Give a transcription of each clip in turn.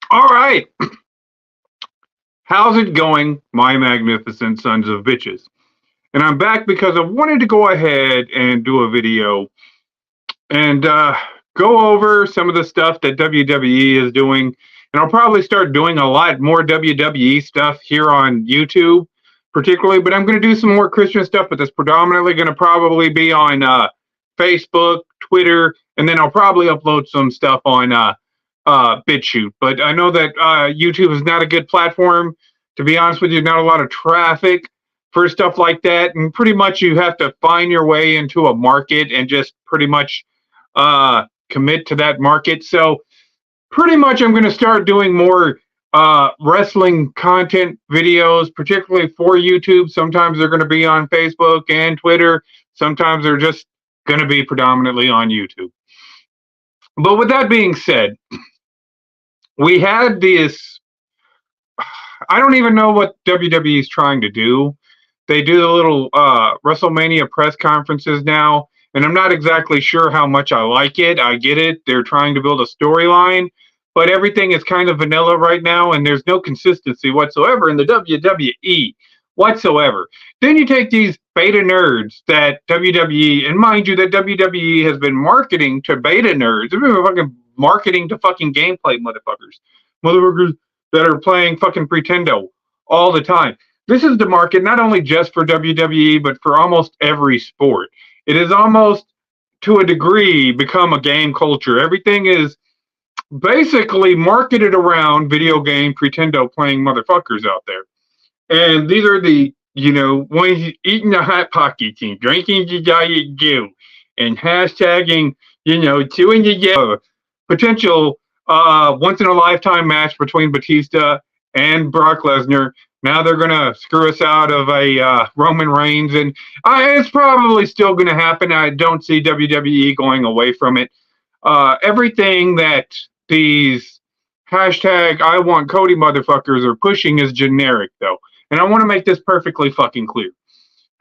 All right. How's it going, my magnificent sons of bitches? And I'm back because I wanted to go ahead and do a video and go over some of the stuff that WWE is doing. And I'll probably start doing a lot more WWE stuff here on YouTube, particularly. But I'm going to do some more Christian stuff, but that's predominantly going to probably be on Facebook, Twitter, and then I'll probably upload some stuff on BitChute. But I know that YouTube is not a good platform. To be honest with you, not a lot of traffic for stuff like that. And pretty much you have to find your way into a market and just pretty much commit to that market. So pretty much I'm going to start doing more wrestling content videos, particularly for YouTube. Sometimes they're going to be on Facebook and Twitter. Sometimes they're just going to be predominantly on YouTube. But with that being said, we had this. I don't even know what WWE is trying to do. They do the little WrestleMania press conferences now, and I'm not exactly sure how much I like it. I get it. They're trying to build a storyline, but everything is kind of vanilla right now, and there's no consistency whatsoever in the WWE whatsoever. Then you take these beta nerds that WWE, and mind you, that WWE has been marketing to beta nerds. They've been fucking marketing to fucking gameplay motherfuckers that are playing fucking Pretendo all the time. This is the market not only just for WWE, but for almost every sport. It has almost, to a degree, become a game culture. Everything is basically marketed around video game Pretendo playing motherfuckers out there. And these are the, ones eating the hot pockets and drinking the diet dew and hashtagging, chewing the potential once in a lifetime match between Batista and Brock Lesnar. Now they're going to screw us out of a Roman Reigns, and it's probably still going to happen. I don't see WWE going away from it. Everything that these hashtag I want Cody motherfuckers are pushing is generic, though. And I want to make this perfectly fucking clear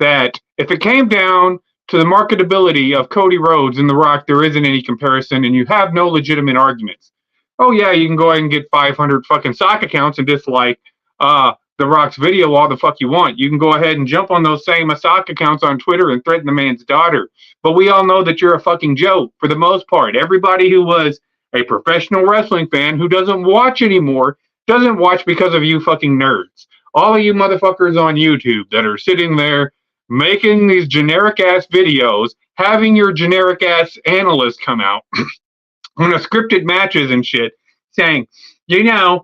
that if it came down to the marketability of Cody Rhodes and The Rock, there isn't any comparison, and you have no legitimate arguments. Oh yeah, you can go ahead and get 500 fucking sock accounts and dislike The Rock's video all the fuck you want. You can go ahead and jump on those same sock accounts on Twitter and threaten the man's daughter. But we all know that you're a fucking joke for the most part. Everybody who was a professional wrestling fan who doesn't watch anymore doesn't watch because of you fucking nerds. All of you motherfuckers on YouTube that are sitting there making these generic ass videos, having your generic ass analysts come out on a scripted matches and shit, saying, WWE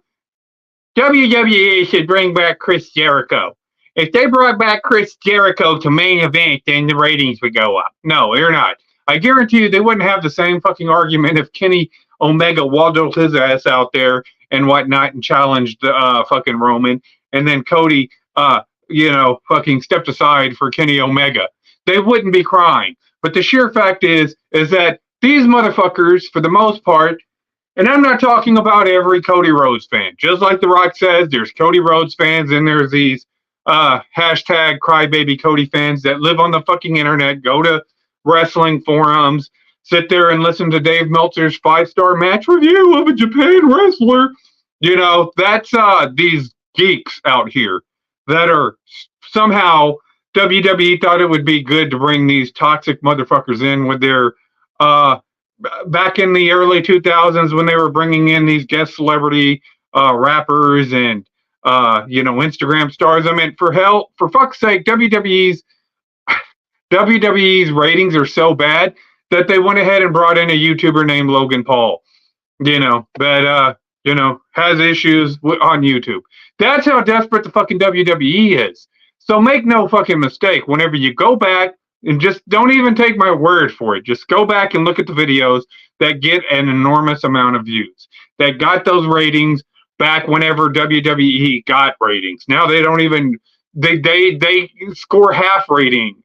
should bring back Chris Jericho. If they brought back Chris Jericho to main event, then the ratings would go up. No, they're not. I guarantee you they wouldn't have the same fucking argument if Kenny Omega waddled his ass out there and whatnot and challenged fucking Roman, and then Cody, fucking stepped aside for Kenny Omega. They wouldn't be crying. But the sheer fact is that these motherfuckers, for the most part, and I'm not talking about every Cody Rhodes fan. Just like The Rock says, there's Cody Rhodes fans and there's these hashtag crybaby Cody fans that live on the fucking internet, go to wrestling forums, sit there and listen to Dave Meltzer's 5-star match review of a Japan wrestler. That's these geeks out here that are somehow WWE thought it would be good to bring these toxic motherfuckers in with their back in the early 2000s when they were bringing in these guest celebrity rappers and Instagram stars. I mean, for fuck's sake, WWE's ratings are so bad that they went ahead and brought in a YouTuber named Logan Paul, that has issues on YouTube. That's how desperate the fucking WWE is. So make no fucking mistake. Whenever you go back, and just don't even take my word for it. Just go back and look at the videos that get an enormous amount of views, that got those ratings back whenever WWE got ratings. Now they don't even, they score half a rating.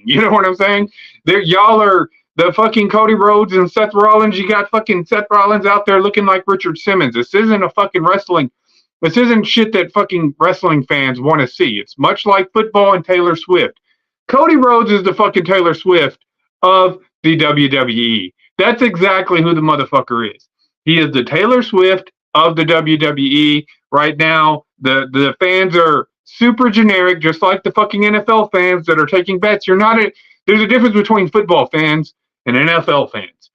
You know what I'm saying? Y'all are the fucking Cody Rhodes and Seth Rollins. You got fucking Seth Rollins out there looking like Richard Simmons. This isn't a fucking wrestling. This isn't shit that fucking wrestling fans want to see. It's much like football and Taylor Swift. Cody Rhodes is the fucking Taylor Swift of the WWE. That's exactly who the motherfucker is. He is the Taylor Swift of the WWE right now. The fans are super generic, just like the fucking NFL fans that are taking bets. There's a difference between football fans and NFL fans.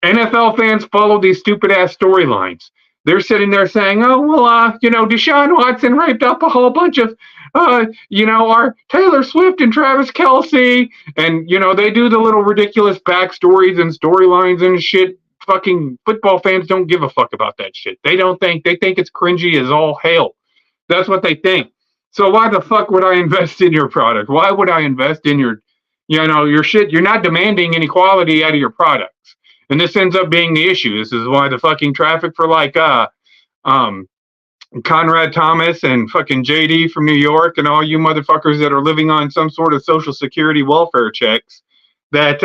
NFL fans follow these stupid ass storylines. They're sitting there saying, "Oh well, Deshaun Watson raped up a whole bunch of, our Taylor Swift and Travis Kelce, and they do the little ridiculous backstories and storylines and shit. Fucking football fans don't give a fuck about that shit. They think it's cringy as all hell. That's what they think. So why the fuck would I invest in your product? Why would I invest in your shit? You're not demanding any quality out of your products. And this ends up being the issue. This is why the fucking traffic for Conrad Thomas and fucking JD from New York and all you motherfuckers that are living on some sort of social security welfare checks that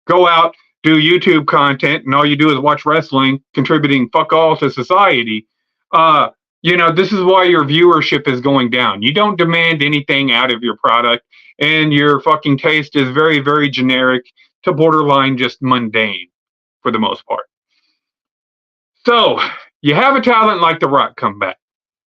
go out, do YouTube content, and all you do is watch wrestling, contributing fuck all to society. This is why your viewership is going down. You don't demand anything out of your product, and your fucking taste is very, very generic to borderline just mundane for the most part. So you have a talent like The Rock come back,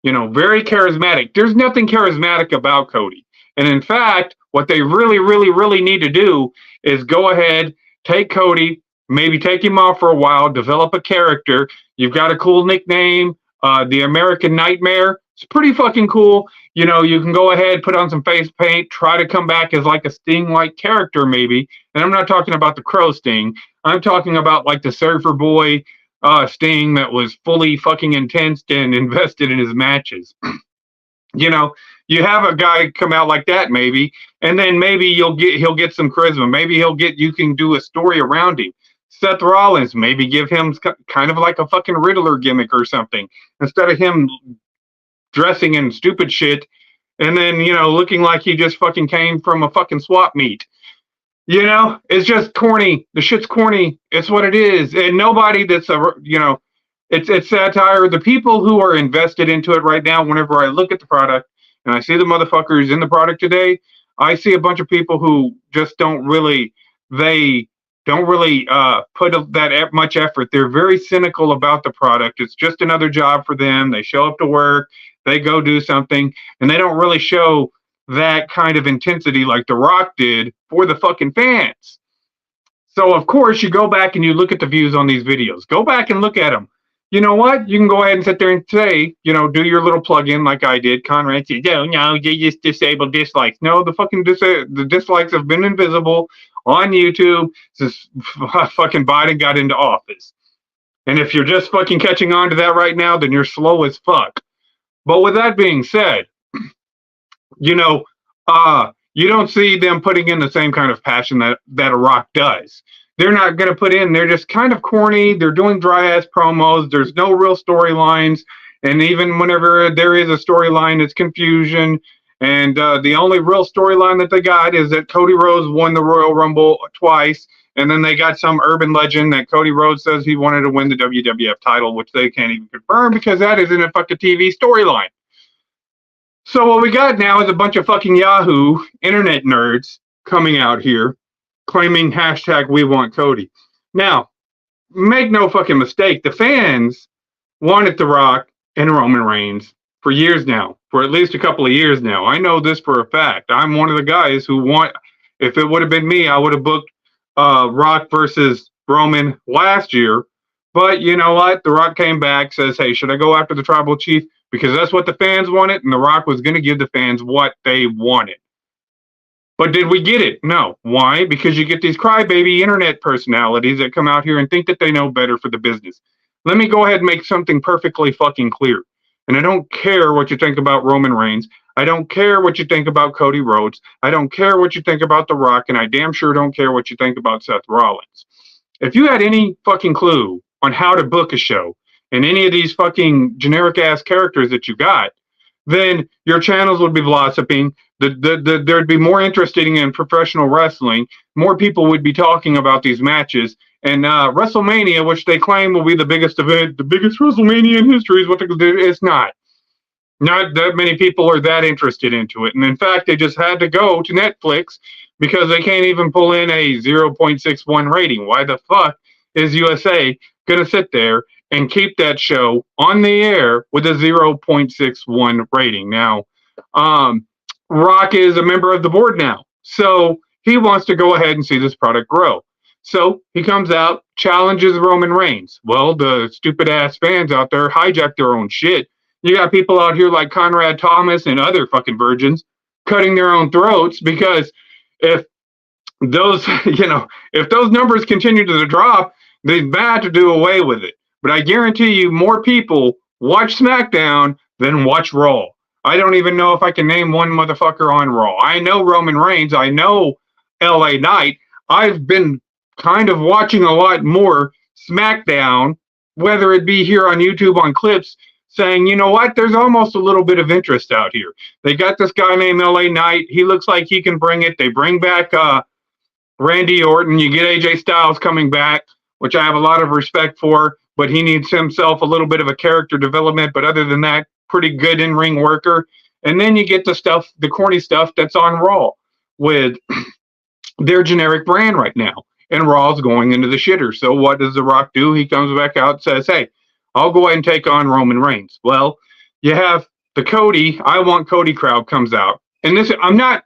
very charismatic. There's nothing charismatic about Cody. And in fact, what they really, really, really need to do is go ahead, take Cody, maybe take him off for a while, develop a character. You've got a cool nickname, the American Nightmare. It's pretty fucking cool. You can go ahead, put on some face paint, try to come back as like a Sting-like character maybe. And I'm not talking about the Crow Sting. I'm talking about like the Surfer Boy Sting that was fully fucking intense and invested in his matches. You have a guy come out like that maybe, and then maybe he'll get some charisma. Maybe you can do a story around him. Seth Rollins, maybe give him kind of like a fucking Riddler gimmick or something, instead of him dressing in stupid shit and then, looking like he just fucking came from a fucking swap meet. It's just corny. The shit's corny. It's what it is. And nobody that's it's satire. The people who are invested into it right now, whenever I look at the product and I see the motherfuckers in the product today, I see a bunch of people who just don't really put that much effort. They're very cynical about the product. It's just another job for them. They show up to work, they go do something, and they don't really show that kind of intensity like The Rock did for the fucking fans. So, of course, you go back and you look at the views on these videos. Go back and look at them. You know what? You can go ahead and sit there and say, do your little plug-in like I did. Conrad said, no, you just disable dislikes. No, the fucking the dislikes have been invisible on YouTube since fucking Biden got into office. And if you're just fucking catching on to that right now, then you're slow as fuck. But with that being said, you don't see them putting in the same kind of passion that a Rock does. They're not going to put in, they're just kind of corny. They're doing dry ass promos. There's no real storylines. And even whenever there is a storyline, it's confusion. And the only real storyline that they got is that Cody Rhodes won the Royal Rumble twice. And then they got some urban legend that Cody Rhodes says he wanted to win the WWF title, which they can't even confirm because that isn't a fucking TV storyline. So what we got now is a bunch of fucking Yahoo internet nerds coming out here claiming hashtag we want Cody. Now, make no fucking mistake, the fans wanted The Rock and Roman Reigns for years now, for at least a couple of years now. I know this for a fact. I'm one of the guys who if it would have been me, I would have booked Rock versus Roman last year. But you know what? The Rock came back, says, hey, should I go after the tribal chief? Because that's what the fans wanted, and The Rock was going to give the fans what they wanted. But did we get it? No. Why? Because you get these crybaby internet personalities that come out here and think that they know better for the business. Let me go ahead and make something perfectly fucking clear. And I don't care what you think about Roman Reigns. I don't care what you think about Cody Rhodes. I don't care what you think about The Rock, and I damn sure don't care what you think about Seth Rollins. If you had any fucking clue on how to book a show and any of these fucking generic-ass characters that you got, then your channels would be blossoming. There'd be more interest in professional wrestling. More people would be talking about these matches. And WrestleMania, which they claim will be the biggest event, the biggest WrestleMania in history, is what it's not. Not that many people are that interested into it. And in fact, they just had to go to Netflix because they can't even pull in a 0.61 rating. Why the fuck is USA going to sit there and keep that show on the air with a 0.61 rating. Now, Rock is a member of the board now, so he wants to go ahead and see this product grow. So he comes out, challenges Roman Reigns. Well, the stupid ass fans out there hijack their own shit. You got people out here like Conrad Thomas and other fucking virgins cutting their own throats because if those, if those numbers continue to drop, they've got to do away with it. But I guarantee you more people watch SmackDown than watch Raw. I don't even know if I can name one motherfucker on Raw. I know Roman Reigns. I know LA Knight. I've been kind of watching a lot more SmackDown, whether it be here on YouTube on clips, saying, you know what, there's almost a little bit of interest out here. They got this guy named LA Knight. He looks like he can bring it. They bring back Randy Orton. You get AJ Styles coming back, which I have a lot of respect for, but he needs himself a little bit of a character development. But other than that, pretty good in-ring worker. And then you get the stuff, the corny stuff that's on Raw with their generic brand right now. And Raw's going into the shitter. So what does The Rock do? He comes back out and says, hey, I'll go ahead and take on Roman Reigns. Well, you have the Cody, I Want Cody crowd comes out. And this,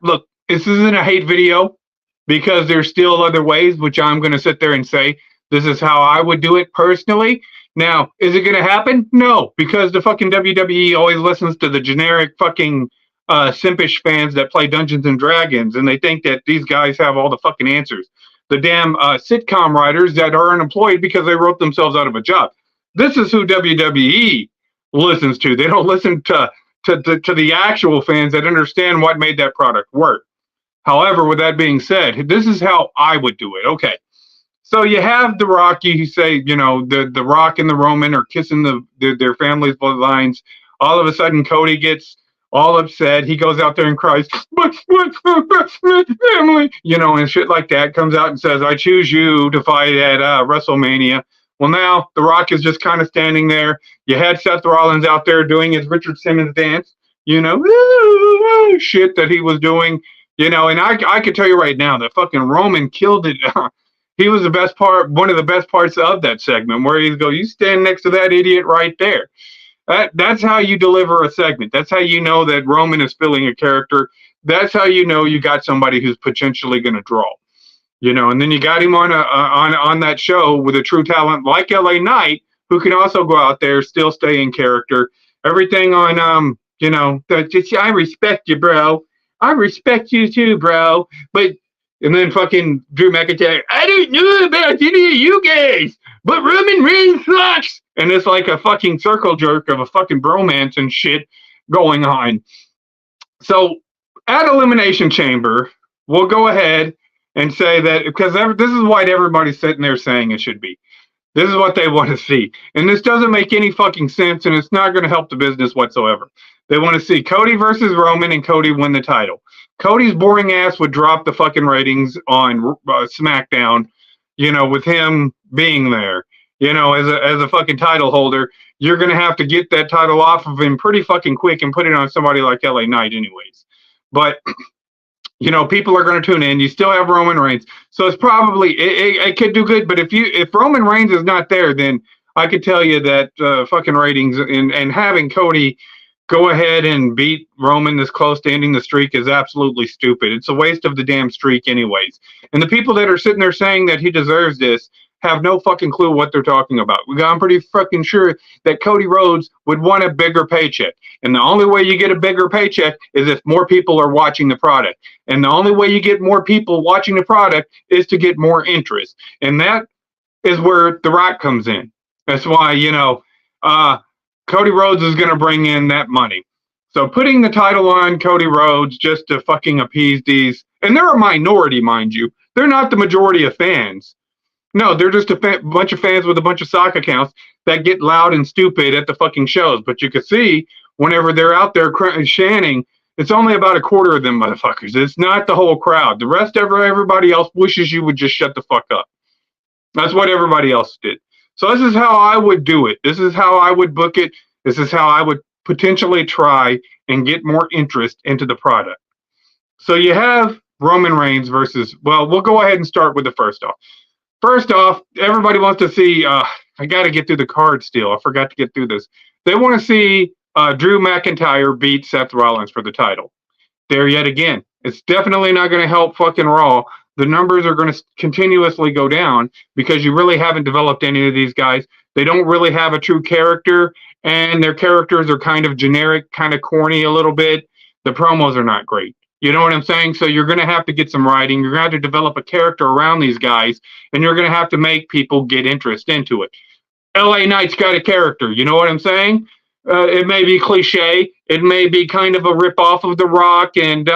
look, this isn't a hate video because there's still other ways, which I'm going to sit there and say, this is how I would do it personally. Now, is it going to happen? No, because the fucking WWE always listens to the generic fucking simpish fans that play Dungeons and Dragons, and they think that these guys have all the fucking answers. The damn sitcom writers that are unemployed because they wrote themselves out of a job. This is who WWE listens to. They don't listen to the actual fans that understand what made that product work. However, with that being said, this is how I would do it. Okay. So you have The Rock, you say, the Rock and the Roman are kissing their families' bloodlines. All of a sudden, Cody gets all upset. He goes out there and cries, but family, and shit like that. Comes out and says, I choose you to fight at WrestleMania. Well, now The Rock is just kind of standing there. You had Seth Rollins out there doing his Richard Simmons dance, shit that he was doing, and I can tell you right now that fucking Roman killed it. He was the best part, one of the best parts of that segment, where he'd go, you stand next to that idiot right there. That's how you deliver a segment. That's how you know that Roman is filling a character. That's how you know you got somebody who's potentially going to draw. And then you got him on that show with a true talent like LA Knight, who can also go out there, still stay in character. Everything on, I respect you, bro. I respect you too, bro. And then fucking Drew McIntyre, I don't know about any of you guys, but Roman Reigns sucks. And it's like a fucking circle jerk of a fucking bromance and shit going on. So at Elimination Chamber, we'll go ahead and say that, because this is what everybody's sitting there saying it should be. This is what they want to see. And this doesn't make any fucking sense, and it's not going to help the business whatsoever. They want to see Cody versus Roman and Cody win the title. Cody's boring ass would drop the fucking ratings on SmackDown, with him being there, as a fucking title holder. You're going to have to get that title off of him pretty fucking quick and put it on somebody like LA Knight anyways. But, people are going to tune in. You still have Roman Reigns. So it's probably, it could do good. But if Roman Reigns is not there, then I could tell you that fucking ratings and having Cody go ahead and beat Roman this close to ending the streak is absolutely stupid. It's a waste of the damn streak anyways. And the people that are sitting there saying that he deserves this have no fucking clue what they're talking about. I'm pretty fucking sure that Cody Rhodes would want a bigger paycheck. And the only way you get a bigger paycheck is if more people are watching the product. And the only way you get more people watching the product is to get more interest. And that is where The Rock comes in. That's why, Cody Rhodes is going to bring in that money. So putting the title on Cody Rhodes just to fucking appease these, and they're a minority, mind you. They're not the majority of fans. No, they're just a bunch of fans with a bunch of sock accounts that get loud and stupid at the fucking shows. But you can see whenever they're out there shanning, it's only about a quarter of them motherfuckers. It's not the whole crowd. The rest of everybody else wishes you would just shut the fuck up. That's what everybody else did. So this is how I would do it. This is how I would book it. This is how I would potentially try and get more interest into the product. So you have Roman Reigns versus, well, we'll go ahead and start with the first off. First off, everybody wants to see I got to get through the card still. I forgot to get through this. They want to see Drew McIntyre beat Seth Rollins for the title. There yet again. It's definitely not going to help fucking Raw. The numbers are going to continuously go down because you really haven't developed any of these guys. They don't really have a true character, and their characters are kind of generic, kind of corny a little bit. The promos are not great. You know what I'm saying? So you're going to have to get some writing. You're going to have to develop a character around these guys, and you're going to have to make people get interest into it. LA Knight's got a character. You know what I'm saying? It may be cliche. It may be kind of a ripoff of The Rock and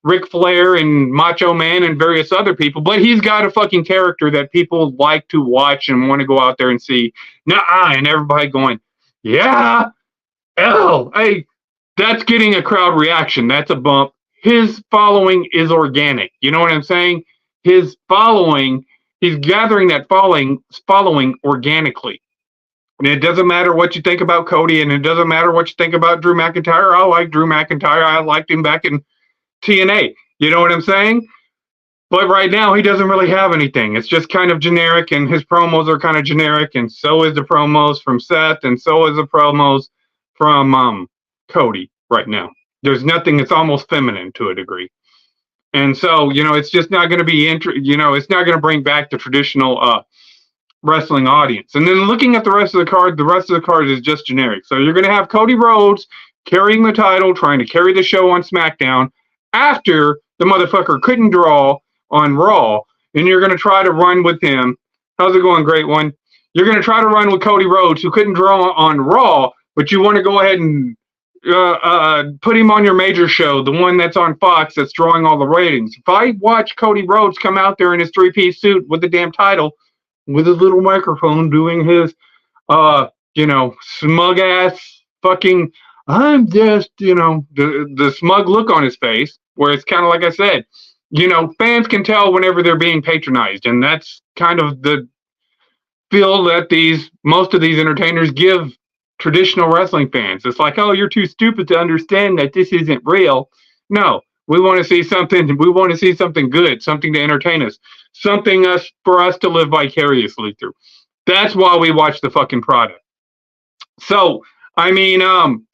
Ric Flair and Macho Man and various other people, but he's got a fucking character that people like to watch and want to go out there and see. Nuh-uh, and everybody going, yeah, hey, that's getting a crowd reaction. That's a bump. His following is organic. You know what I'm saying? His following, he's gathering that following organically. And it doesn't matter what you think about Cody, and it doesn't matter what you think about Drew McIntyre. I like Drew McIntyre. I liked him back in TNA. You know what I'm saying? But right now, he doesn't really have anything. It's just kind of generic, and his promos are kind of generic, and so is the promos from Seth, and so is the promos from Cody right now. There's nothing that's almost feminine to a degree. And so, it's just not going to be, it's not going to bring back the traditional wrestling audience. And then looking at the rest of the card is just generic. So you're going to have Cody Rhodes carrying the title, trying to carry the show on SmackDown after the motherfucker couldn't draw on Raw, and you're going to try to run with him. How's it going, Great One? You're going to try to run with Cody Rhodes, who couldn't draw on Raw, but you want to go ahead and put him on your major show, the one that's on Fox that's drawing all the ratings. If I watch Cody Rhodes come out there in his three-piece suit with the damn title, with his little microphone doing his, smug ass fucking, I'm just, the smug look on his face, where it's kind of like I said, fans can tell whenever they're being patronized, and that's kind of the feel that most of these entertainers give traditional wrestling fans. It's like, oh, you're too stupid to understand that this isn't real. No, we want to see something. We want to see something good, something to entertain us, something for us to live vicariously through. That's why we watch the fucking product. So, I mean,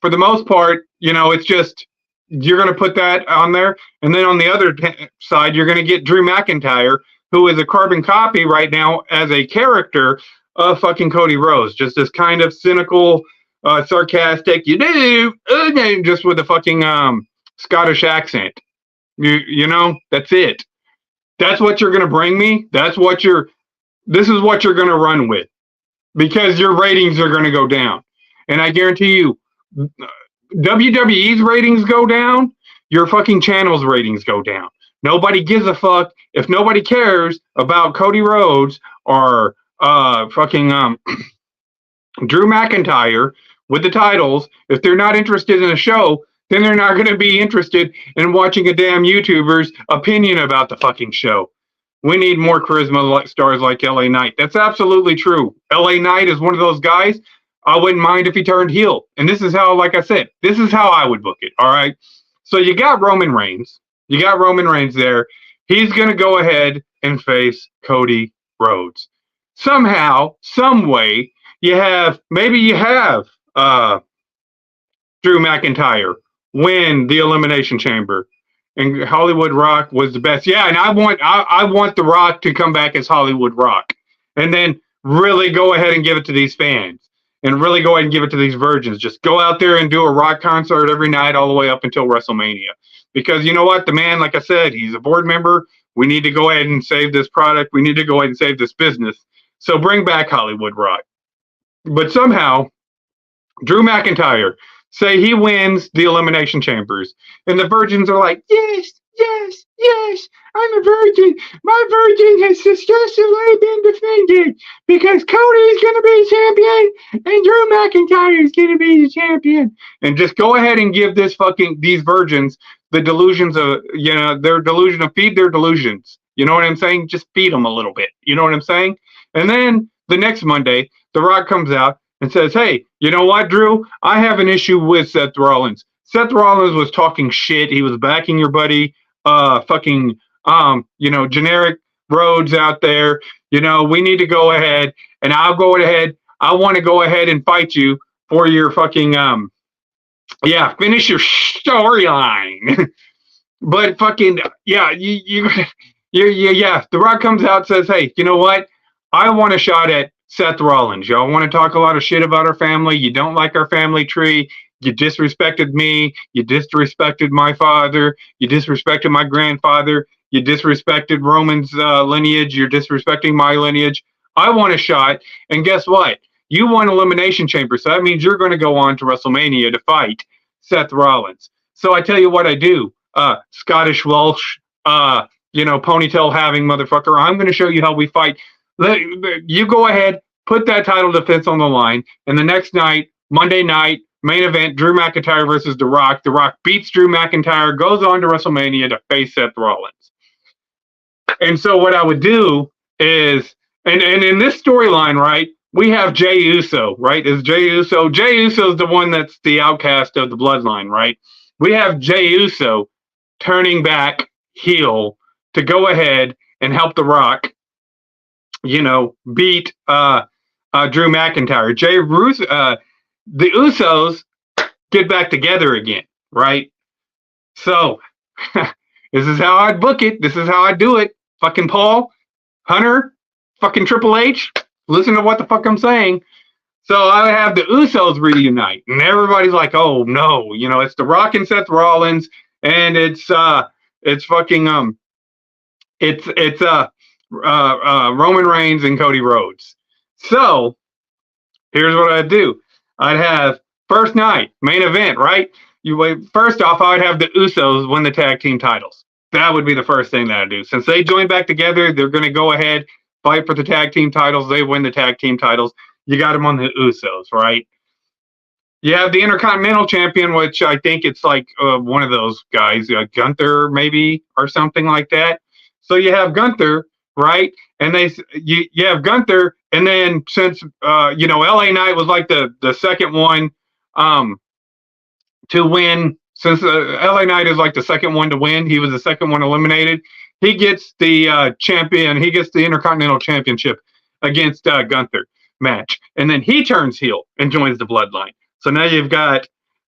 for the most part, it's just you're going to put that on there, and then on the other side, you're going to get Drew McIntyre, who is a carbon copy right now as a character of fucking Cody Rhodes, just this kind of cynical, sarcastic, just with a fucking Scottish accent. That's it. That's what you're going to bring me. This is what you're going to run with, because your ratings are going to go down. And I guarantee you, WWE's ratings go down, your fucking channel's ratings go down. Nobody gives a fuck. If nobody cares about Cody Rhodes or fucking Drew McIntyre with the titles, if they're not interested in a show, then they're not going to be interested in watching a damn YouTuber's opinion about the fucking show. We need more charisma stars like LA Knight. That's absolutely true. LA Knight is one of those guys. I wouldn't mind if he turned heel. And this is how, like I said, this is how I would book it. All right. So you got Roman Reigns. You got Roman Reigns there. He's going to go ahead and face Cody Rhodes. Somehow, some way, you have Drew McIntyre win the Elimination Chamber, and Hollywood Rock was the best. Yeah, and I want The Rock to come back as Hollywood Rock, and then really go ahead and give it to these fans, and really go ahead and give it to these virgins. Just go out there and do a rock concert every night all the way up until WrestleMania. Because you know what? The man, like I said, he's a board member. We need to go ahead and save this product. We need to go ahead and save this business. So bring back Hollywood Rock. But somehow, Drew McIntyre, say he wins the Elimination Chambers, and the virgins are like, yes, yes, yes, I'm a virgin. My virgin has successfully been defended because Cody's going to be champion and Drew McIntyre is going to be the champion. And just go ahead and give these virgins the delusions of, their delusion of feed their delusions. You know what I'm saying? Just feed them a little bit. You know what I'm saying? And then the next Monday, The Rock comes out and says, hey, you know what, Drew? I have an issue with Seth Rollins. Seth Rollins was talking shit. He was backing your buddy, generic Rhodes out there. We need to go ahead, and I'll go ahead I want to go ahead and fight you for your fucking finish your storyline. But fucking yeah, The Rock comes out and says, "Hey, you know what? I want a shot at Seth Rollins. Y'all want to talk a lot of shit about our family. You don't like our family tree. You disrespected me. You disrespected my father. You disrespected my grandfather. You disrespected Roman's lineage. You're disrespecting my lineage. I want a shot. And guess what? You won Elimination Chamber, so that means you're going to go on to WrestleMania to fight Seth Rollins. So I tell you what I do, Scottish Welsh, ponytail having motherfucker. I'm going to show you how we fight. You go ahead, put that title defense on the line, and the next night, Monday night, main event, Drew McIntyre versus The Rock. The Rock beats Drew McIntyre, goes on to WrestleMania to face Seth Rollins. And so what I would do is, and in this storyline, right, we have Jey Uso, right? Is Jey Uso? Jey Uso is the one that's the outcast of the bloodline, right? We have Jey Uso turning back heel to go ahead and help The Rock, beat Drew McIntyre. The Usos get back together again, right? So this is how I'd book it. This is how I do it. Fucking Paul, Hunter, fucking Triple H. Listen to what the fuck I'm saying. So I have the Usos reunite, and everybody's like, "Oh no, it's The Rock and Seth Rollins, and it's Roman Reigns and Cody Rhodes." So here's what I'd do. I'd have first night, main event, right? First off, I would have the Usos win the tag team titles. That would be the first thing that I'd do. Since they joined back together, they're going to go ahead, fight for the tag team titles. They win the tag team titles. You got them on the Usos, right? You have the Intercontinental Champion, which I think it's like one of those guys, Gunther maybe, or something like that. So you have Gunther, right? And you have Gunther, and then since LA Knight was like the second one to win, since LA Knight is like the second one to win, he was the second one eliminated. He gets the champion. He gets the Intercontinental Championship against Gunther match, and then he turns heel and joins the Bloodline. So now you've got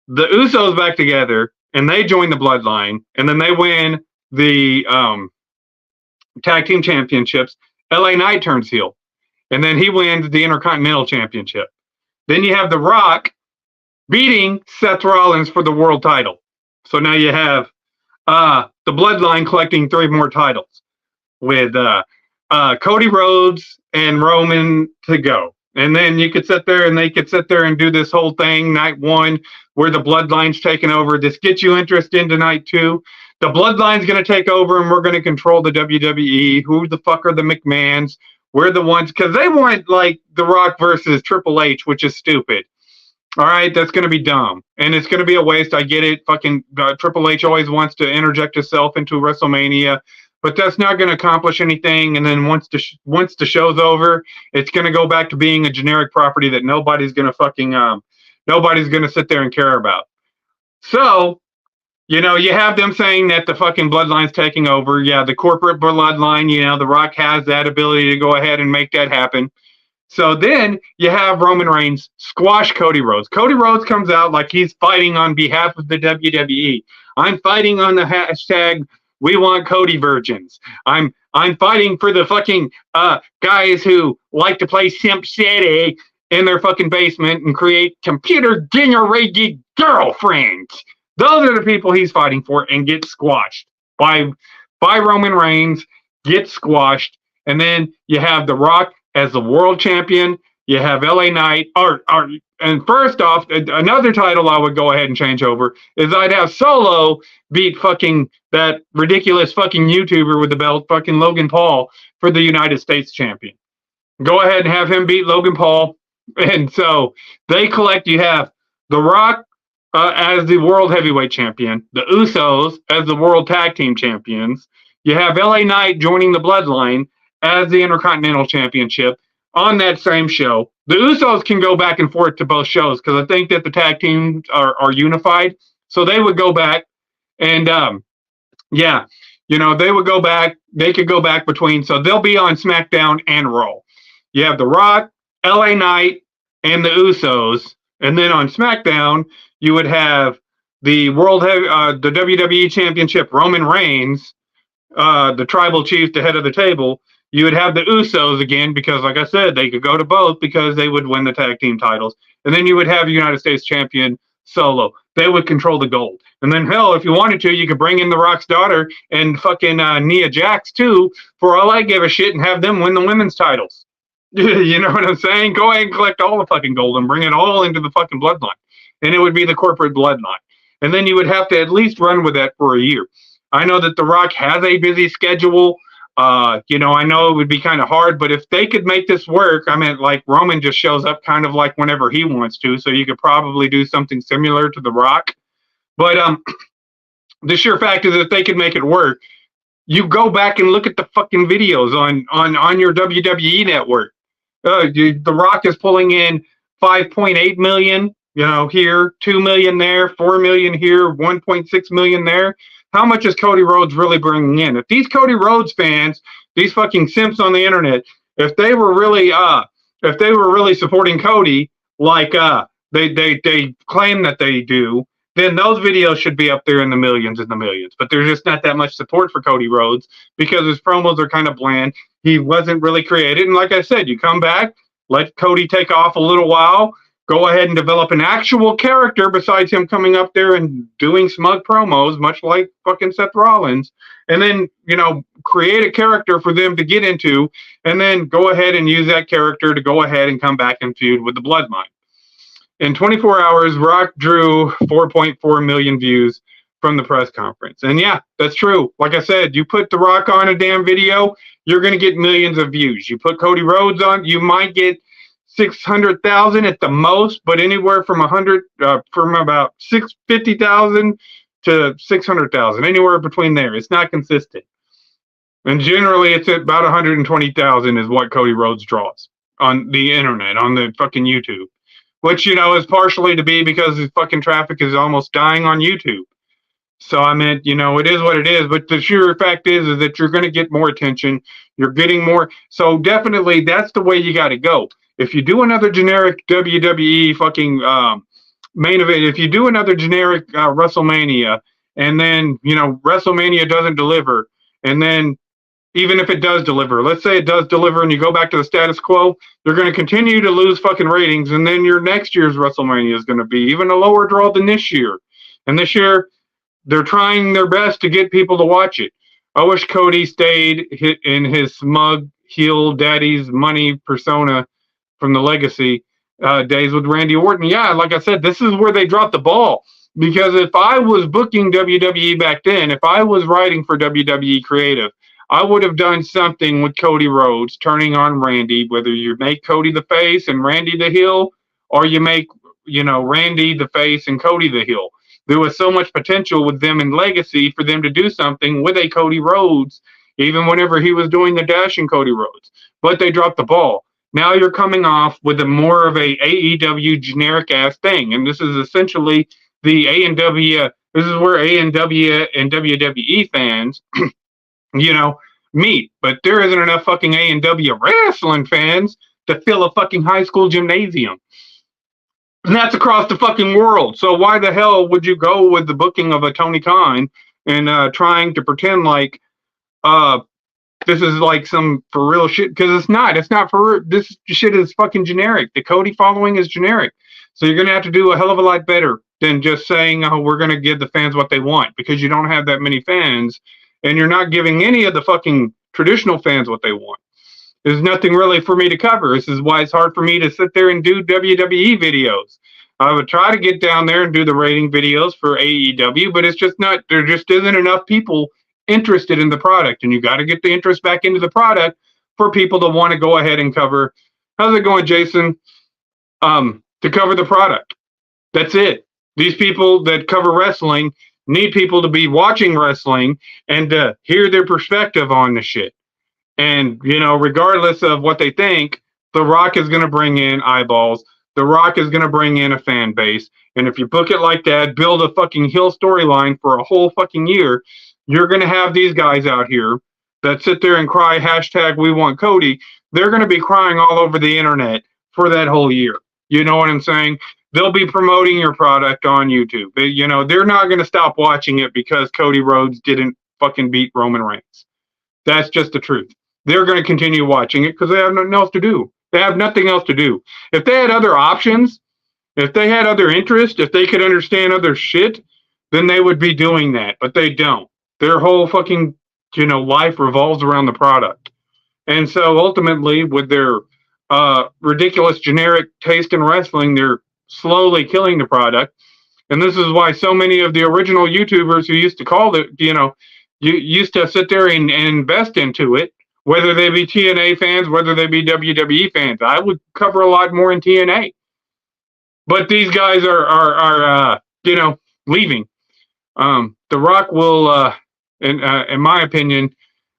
the Usos back together, and they join the Bloodline, and then they win the tag team championships. LA Knight turns heel, and then he wins the Intercontinental Championship. Then you have The Rock beating Seth Rollins for the world title. So now you have the Bloodline collecting 3 more titles with Cody Rhodes and Roman to go. And then you could sit there and they could sit there and do this whole thing, night 1, where the Bloodline's taking over. This gets you interested into night 2. The Bloodline's going to take over and we're going to control the WWE. Who the fuck are the McMahons? We're the ones, because they want like The Rock versus Triple H, which is stupid. All right, that's going to be dumb. And it's going to be a waste. I get it. Fucking Triple H always wants to interject himself into WrestleMania. But that's not going to accomplish anything. And then once the show's over, it's going to go back to being a generic property that nobody's going to sit there and care about. So, you have them saying that the fucking Bloodline's taking over. Yeah, the corporate Bloodline, The Rock has that ability to go ahead and make that happen. So then you have Roman Reigns squash Cody Rhodes. Cody Rhodes comes out like he's fighting on behalf of the WWE. I'm fighting on the hashtag "We Want Cody Virgins." I'm fighting for the fucking guys who like to play Simp City in their fucking basement and create computer-generated girlfriends. Those are the people he's fighting for, and get squashed by Roman Reigns, get squashed. And then you have The Rock as the world champion. You have LA Knight, and first off, another title I would go ahead and change over is I'd have Solo beat fucking that ridiculous fucking YouTuber with the belt, fucking Logan Paul, for the United States champion. Go ahead and have him beat Logan Paul. And so you have The Rock as the world heavyweight champion, the Usos as the world tag team champions. You have LA Knight joining the Bloodline as the Intercontinental Championship on that same show. The Usos can go back and forth to both shows because I think that the tag teams are unified. So they would go back and, they would go back. They could go back between. So they'll be on SmackDown and Raw. You have The Rock, LA Knight, and the Usos. And then on SmackDown, you would have the the WWE Championship, Roman Reigns, the tribal chief, the head of the table. You would have the Usos again because, like I said, they could go to both because they would win the tag team titles. And then you would have United States champion Solo. They would control the gold. And then, hell, if you wanted to, you could bring in The Rock's daughter and fucking Nia Jax, too, for all I give a shit, and have them win the women's titles. You know what I'm saying? Go ahead and collect all the fucking gold and bring it all into the fucking bloodline. And it would be the corporate bloodline. And then you would have to at least run with that for a year. I know that The Rock has a busy schedule. You know, I know it would be kind of hard, but if they could make this work, I mean, like Roman just shows up kind of like whenever he wants to, so you could probably do something similar to The Rock. But the sheer fact is that they could make it work. You go back and look at the fucking videos on your WWE network. The Rock is pulling in 5.8 million, you know, here, 2 million there, 4 million here, 1.6 million there. How much is Cody Rhodes really bringing in? If these Cody Rhodes fans, these fucking simps on the internet, if they were really supporting Cody like they claim that they do, then those videos should be up there in the millions and the millions. But there's just not that much support for Cody Rhodes because his promos are kind of bland. He wasn't really created. And like I said, you come back, let Cody take off a little while, go ahead and develop an actual character besides him coming up there and doing smug promos, much like fucking Seth Rollins, and then, you know, create a character for them to get into, and then go ahead and use that character to go ahead and come back and feud with the Bloodline. In 24 hours, Rock drew 4.4 million views from the press conference. And yeah, that's true. Like I said, you put The Rock on a damn video, you're going to get millions of views. You put Cody Rhodes on, you might get 600,000 at the most, but anywhere from about 650,000 to 600,000, anywhere between there. It's not consistent. And generally, it's at about 120,000 is what Cody Rhodes draws on the internet, on the fucking YouTube. Which, you know, is partially to be because his fucking traffic is almost dying on YouTube. So, I mean, you know, it is what it is. But the sheer fact is that you're going to get more attention. You're getting more. So, definitely, that's the way you got to go. If you do another generic WWE fucking main event, if you do another generic WrestleMania, and then, you know, WrestleMania doesn't deliver, and then even if it does deliver, let's say it does deliver and you go back to the status quo, they're going to continue to lose fucking ratings. And then your next year's WrestleMania is going to be even a lower draw than this year. And this year, they're trying their best to get people to watch it. I wish Cody stayed in his smug heel daddy's money persona from the Legacy days with Randy Orton. Yeah, like I said, this is where they dropped the ball. Because if I was booking WWE back then, if I was writing for WWE Creative, I would have done something with Cody Rhodes turning on Randy, whether you make Cody the face and Randy the heel, or you make, you know, Randy the face and Cody the heel. There was so much potential with them in Legacy for them to do something with a Cody Rhodes, even whenever he was doing the Dashing Cody Rhodes. But they dropped the ball. Now you're coming off with a more of a AEW generic ass thing. And this is essentially the A&W. This is where A&W and WWE fans you know, meet. But there isn't enough fucking A&W wrestling fans to fill a fucking high school gymnasium. And that's across the fucking world. So why the hell would you go with the booking of a Tony Khan and trying to pretend like this is like some for real shit? Because it's not. It's not for real. This shit is fucking generic. The Cody following is generic. So you're going to have to do a hell of a lot better than just saying, oh, we're going to give the fans what they want, because you don't have that many fans. And you're not giving any of the fucking traditional fans what they want. There's nothing really for me to cover. This is why it's hard for me to sit there and do WWE videos. I would try to get down there and do the rating videos for AEW, but it's just not, there just isn't enough people interested in the product. And you got to get the interest back into the product for people to want to go ahead and cover. How's it going, Jason? To cover the product. That's it. These people that cover wrestling need people to be watching wrestling and to hear their perspective on the shit. And, you know, regardless of what they think, The Rock is going to bring in eyeballs. The Rock is going to bring in a fan base. And if you book it like that, build a fucking heel storyline for a whole fucking year, you're going to have these guys out here that sit there and cry, hashtag we want Cody. They're going to be crying all over the internet for that whole year. You know what I'm saying? They'll be promoting your product on YouTube. They're not going to stop watching it because Cody Rhodes didn't fucking beat Roman Reigns. That's just the truth. They're going to continue watching it because they have nothing else to do. They have nothing else to do. If they had other options, if they had other interests, if they could understand other shit, then they would be doing that. But they don't. Their whole fucking, life revolves around the product. And so ultimately, with their ridiculous generic taste in wrestling, they're slowly killing the product. And this is why so many of the original YouTubers who used to call it, you used to sit there and invest into it, whether they be TNA fans, whether they be WWE fans. I would cover a lot more in TNA. But these guys are leaving. The Rock will, in my opinion,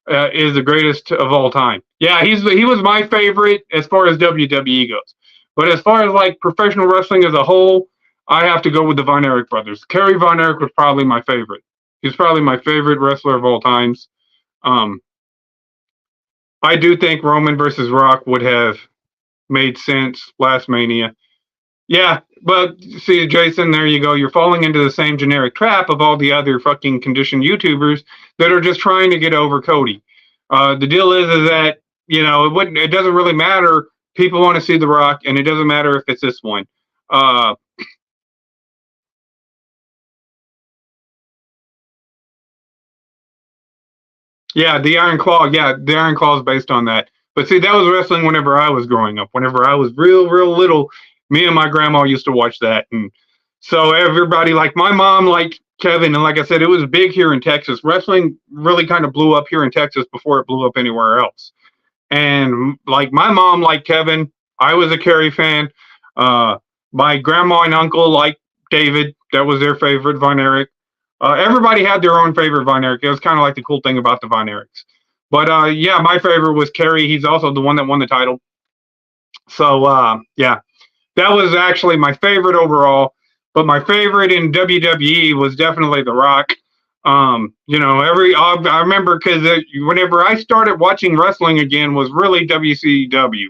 is the greatest of all time. Yeah, he was my favorite as far as WWE goes. But as far as like professional wrestling as a whole, I have to go with the Von Erich brothers. Kerry Von Erich was probably my favorite. He's probably my favorite wrestler of all times. I do think Roman versus Rock would have made sense last Mania. Yeah, but see, Jason, there you go. You're falling into the same generic trap of all the other fucking conditioned YouTubers that are just trying to get over Cody. The deal is that it doesn't really matter. People want to see The Rock, and it doesn't matter if it's this one. Yeah, the Iron Claw. Yeah, the Iron Claw is based on that. But see, that was wrestling whenever I was growing up. Whenever I was real little, me and my grandma used to watch that. And so everybody, like my mom, like Kevin, and like I said, it was big here in Texas. Wrestling really kind of blew up here in Texas before it blew up anywhere else. And like my mom, like Kevin, I was a Kerry fan. My grandma and uncle, like David, that was their favorite, Von Erich. Everybody had their own favorite Von Erich. It was kind of like the cool thing about the Von Erichs. But yeah, my favorite was Kerry. He's also the one that won the title. So yeah, that was actually my favorite overall. But my favorite in WWE was definitely The Rock. I remember because whenever I started watching wrestling again was really WCW.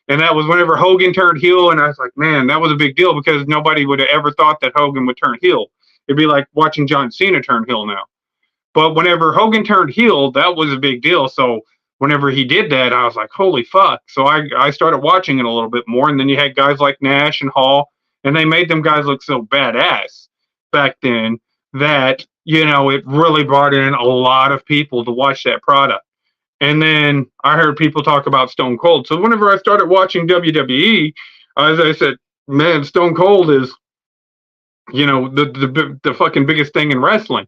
And that was whenever Hogan turned heel. And I was like, man, that was a big deal because nobody would have ever thought that Hogan would turn heel. It'd be like watching John Cena turn heel now. But whenever Hogan turned heel, that was a big deal. So whenever he did that, I was like, holy fuck. So I started watching it a little bit more. And then you had guys like Nash and Hall, and they made them guys look so badass back then that, it really brought in a lot of people to watch that product. And then I heard people talk about Stone Cold. So whenever I started watching WWE, as I said, man, Stone Cold is, the fucking biggest thing in wrestling.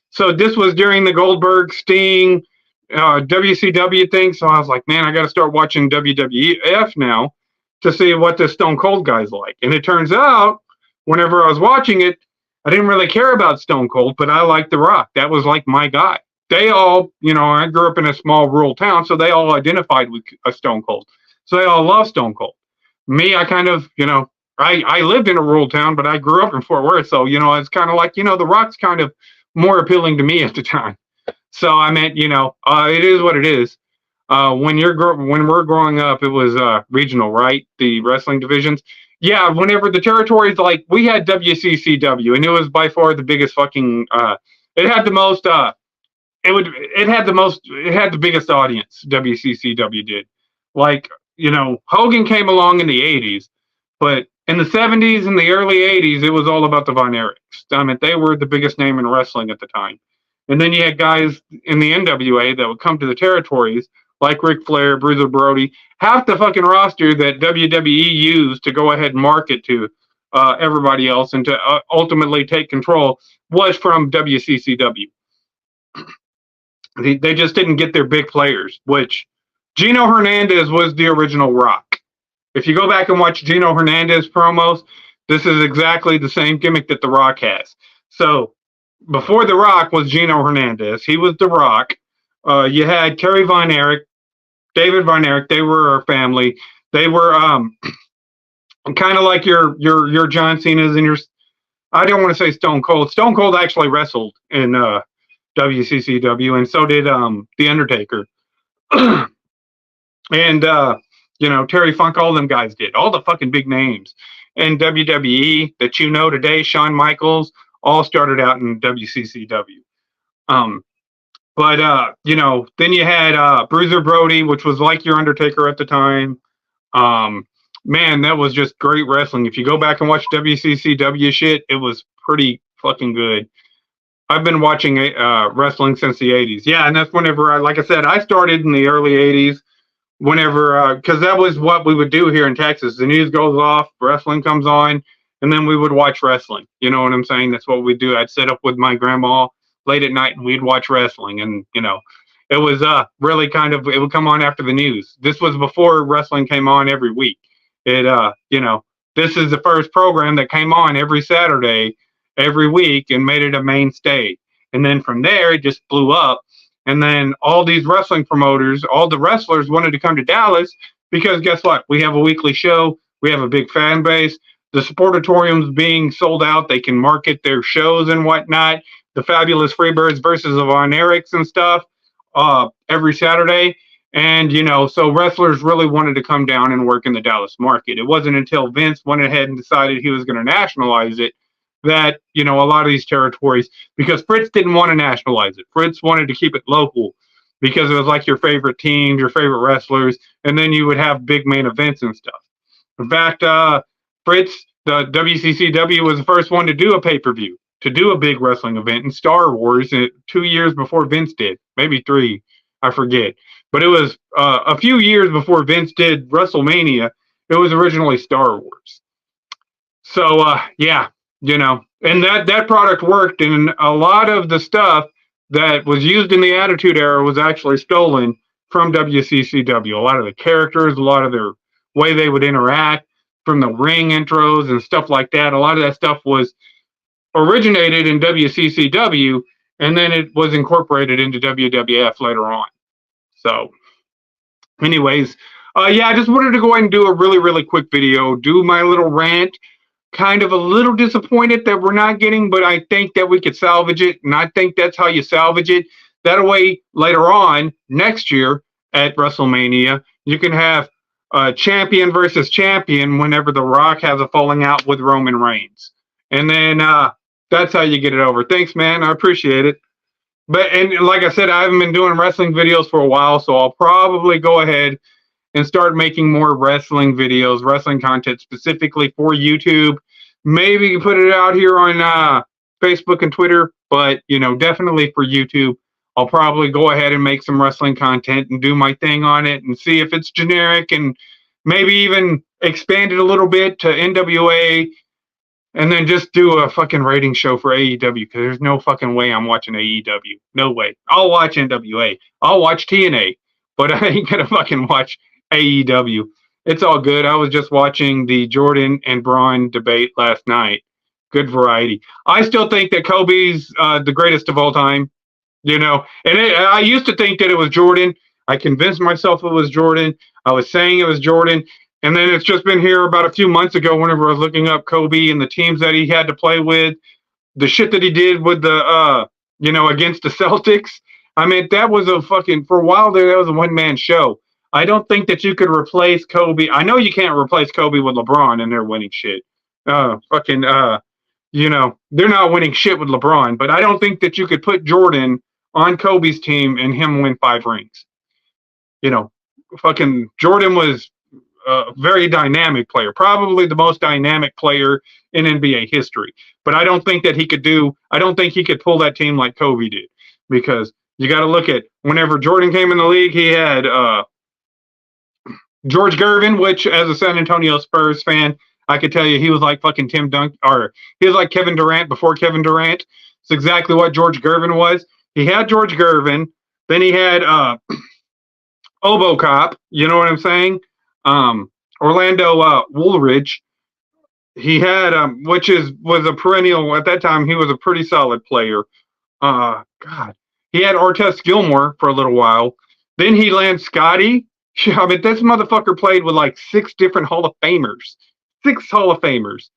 So this was during the Goldberg, Sting, WCW thing. So I was like, man, I got to start watching WWF now to see what this Stone Cold guy's like. And it turns out, whenever I was watching it, I didn't really care about Stone Cold, but I liked The Rock. That was like my guy. They all, I grew up in a small rural town, so they all identified with a Stone Cold. So they all love Stone Cold. Me, I kind of, I lived in a rural town, but I grew up in Fort Worth. So, it's kind of like, The Rock's kind of more appealing to me at the time. So I meant, it is what it is. When we're growing up, it was regional, right? The wrestling divisions. Yeah, whenever the territories, like we had WCCW, and it was by far the biggest fucking. It had the most. It had the biggest audience. WCCW did. Like Hogan came along in the '80s, but in the '70s and the early '80s, it was all about the Von Erichs. I mean, they were the biggest name in wrestling at the time. And then you had guys in the NWA that would come to the territories, like Ric Flair, Bruiser Brody, half the fucking roster that WWE used to go ahead and market to everybody else and to ultimately take control was from WCCW. They just didn't get their big players, which Gino Hernandez was the original Rock. If you go back and watch Gino Hernandez promos, this is exactly the same gimmick that The Rock has. So before The Rock was Gino Hernandez. He was The Rock. You had Kerry Von Erich, David Von Erich. They were our family. They were kind of like your John Cena's and your. I don't want to say Stone Cold. Stone Cold actually wrestled in WCCW, and so did The Undertaker. And Terry Funk. All them guys did. All the fucking big names. in WWE that you know today, Shawn Michaels, all started out in WCCW. Um, but then you had Bruiser Brody, which was like your Undertaker at the time. Um, Man, that was just great wrestling. If you go back and watch WCCW shit, it was pretty fucking good. I've been watching wrestling since the '80s. Yeah, and that's whenever like I said, I started in the early '80s. Whenever, because that was what we would do here in Texas. The news goes off, wrestling comes on, and then we would watch wrestling. You know what I'm saying? That's what we'd do. I'd sit up with my grandma late at night and we'd watch wrestling. And, it was really it would come on after the news. This was before wrestling came on every week. This is the first program that came on every Saturday, every week, and made it a mainstay. And then from there, it just blew up. And then all these wrestling promoters, all the wrestlers wanted to come to Dallas because guess what? We have a weekly show. We have a big fan base. The Sportatorium's being sold out. They can market their shows and whatnot. The Fabulous Freebirds versus the Von Erichs and stuff every Saturday. And, so wrestlers really wanted to come down and work in the Dallas market. It wasn't until Vince went ahead and decided he was going to nationalize it that, a lot of these territories, because Fritz didn't want to nationalize it. Fritz wanted to keep it local because it was like your favorite teams, your favorite wrestlers, and then you would have big main events and stuff. In fact, Fritz, the WCCW, was the first one to do a pay-per-view, to do a big wrestling event in Star Wars 2 years before Vince did, maybe 3, I forget. But it was a few years before Vince did WrestleMania. It was originally Star Wars. So, and that product worked, and a lot of the stuff that was used in the Attitude Era was actually stolen from WCCW. A lot of the characters, a lot of their way they would interact from the ring intros and stuff like that. A lot of that stuff was originated in WCCW, and then it was incorporated into WWF later on. So, anyways, I just wanted to go ahead and do a really, really quick video, do my little rant. Kind of a little disappointed that we're not getting, but I think that we could salvage it, and I think that's how you salvage it. That way, later on, next year at WrestleMania, you can have champion versus champion whenever The Rock has a falling out with Roman Reigns. And then that's how you get it over. Thanks, man. I appreciate it. And like I said, I haven't been doing wrestling videos for a while, so I'll probably go ahead and start making more wrestling videos, wrestling content specifically for YouTube. Maybe put it out here on Facebook and Twitter, but, definitely for YouTube. I'll probably go ahead and make some wrestling content and do my thing on it and see if it's generic and maybe even expand it a little bit to NWA and then just do a fucking rating show for AEW because there's no fucking way I'm watching AEW. No way. I'll watch NWA. I'll watch TNA, but I ain't going to fucking watch AEW. It's all good. I was just watching the Jordan and Braun debate last night. Good variety. I still think that Kobe's the greatest of all time, I used to think that it was Jordan. I convinced myself it was Jordan. I was saying it was Jordan. And then it's just been here about a few months ago whenever I was looking up Kobe and the teams that he had to play with, the shit that he did with the, against the Celtics. I mean, that was for a while there, that was a one-man show. I don't think that you could replace Kobe. I know you can't replace Kobe with LeBron and they're winning shit. They're not winning shit with LeBron, but I don't think that you could put Jordan on Kobe's team and him win 5 rings. Jordan was a very dynamic player, probably the most dynamic player in NBA history. But I don't think he could pull that team like Kobe did, because you got to look at whenever Jordan came in the league, he had George Gervin, which as a San Antonio Spurs fan, I could tell you he was like fucking Tim Duncan, or he was like Kevin Durant before Kevin Durant. It's exactly what George Gervin was. He had George Gervin, then he had Obo Cop, you know what I'm saying? Orlando Woolridge. He had was a perennial at that time. He was a pretty solid player. God, he had Artest Gilmore for a little while. Then he landed Scotty. I mean, this motherfucker played with like 6 different Hall of Famers. 6 Hall of Famers.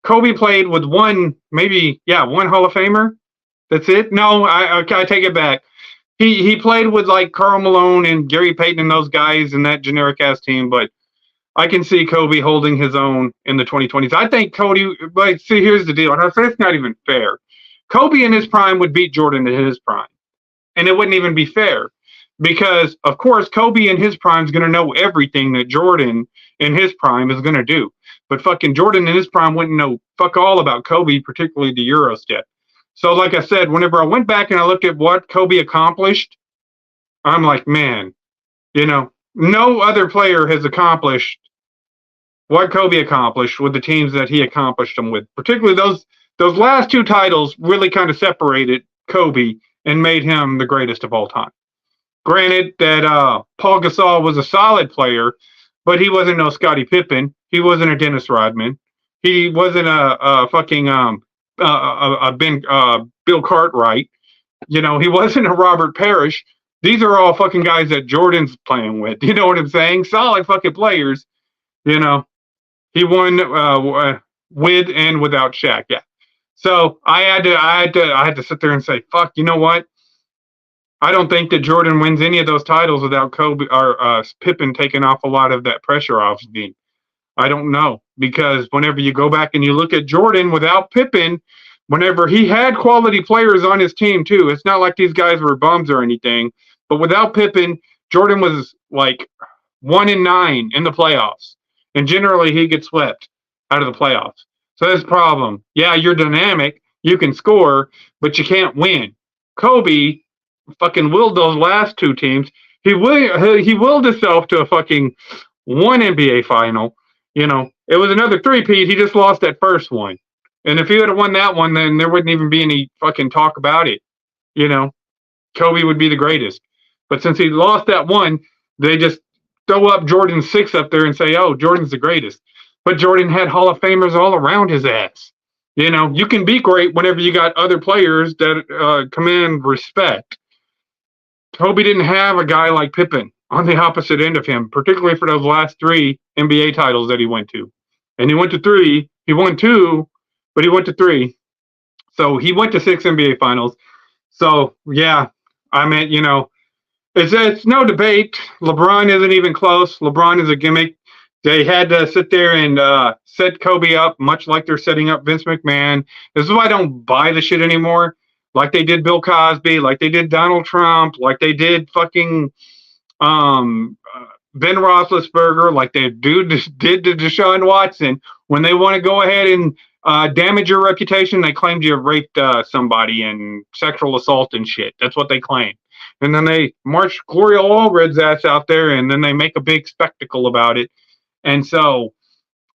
Kobe played with one Hall of Famer. That's it. No, I take it back. He played with like Karl Malone and Gary Payton and those guys and that generic ass team, but I can see Kobe holding his own in the 2020s. I think Cody, like, see, here's the deal. And I say it's not even fair. Kobe in his prime would beat Jordan in his prime. And it wouldn't even be fair because, of course, Kobe in his prime is going to know everything that Jordan in his prime is going to do. But fucking Jordan in his prime wouldn't know fuck all about Kobe, particularly the Euro step. So, like I said, whenever I went back and I looked at what Kobe accomplished, I'm like, man, no other player has accomplished what Kobe accomplished with the teams that he accomplished them with. Particularly those last two titles really kind of separated Kobe and made him the greatest of all time. Granted that Paul Gasol was a solid player, but he wasn't no Scottie Pippen. He wasn't a Dennis Rodman. He wasn't a Bill Cartwright. He wasn't a Robert Parrish. These are all fucking guys that Jordan's playing with. You know what I'm saying? Solid fucking players. He won with and without Shaq. Yeah. So I had to sit there and say, fuck, you know what? I don't think that Jordan wins any of those titles without Kobe or Pippen taking off a lot of that pressure off of him. I don't know, because whenever you go back and you look at Jordan without Pippen, whenever he had quality players on his team too, it's not like these guys were bums or anything, but without Pippen, Jordan was like 1-9 in the playoffs. And generally he gets swept out of the playoffs. So that's the problem. Yeah, you're dynamic, you can score, but you can't win. Kobe fucking willed those last two teams. He willed himself to a fucking one NBA final. It was another three-peat. He just lost that first one. And if he would have won that one, then there wouldn't even be any fucking talk about it. Kobe would be the greatest. But since he lost that one, they just throw up Jordan 6 up there and say, oh, Jordan's the greatest. But Jordan had Hall of Famers all around his ass. You can be great whenever you got other players that command respect. Kobe didn't have a guy like Pippen on the opposite end of him, particularly for those last 3 NBA titles that he went to. And he went to 3. He won 2, but he went to 3. So he went to 6 NBA finals. So, yeah, I mean, it's no debate. LeBron isn't even close. LeBron is a gimmick. They had to sit there and set Kobe up, much like they're setting up Vince McMahon. This is why I don't buy the shit anymore. Like they did Bill Cosby, like they did Donald Trump, like they did fucking Ben Roethlisberger, like they did to Deshaun Watson. When they want to go ahead and damage your reputation, they claimed you raped somebody and sexual assault and shit. That's what they claim. And then they march Gloria Allred's ass out there, and then they make a big spectacle about it. And so,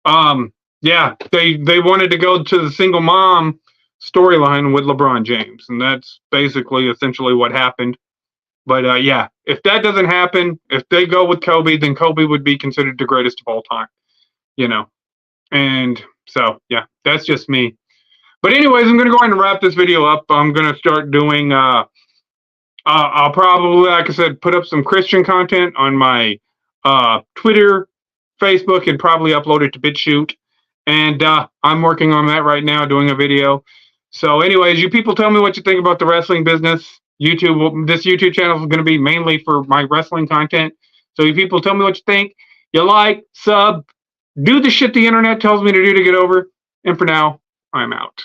yeah, they wanted to go to the single mom storyline with LeBron James, and that's basically essentially what happened. But yeah, if that doesn't happen, if they go with Kobe, then Kobe would be considered the greatest of all time, and so yeah, that's just me. But anyways, I'm going to go ahead and wrap this video up. I'm going to start doing I'll probably, like I said, put up some Christian content on my Twitter, Facebook, and probably upload it to BitChute. And I'm working on that right now, doing a video. So anyways, you people tell me what you think about the wrestling business. This YouTube channel is going to be mainly for my wrestling content. So you people tell me what you think. You like, sub, do the shit the internet tells me to do to get over. And for now, I'm out.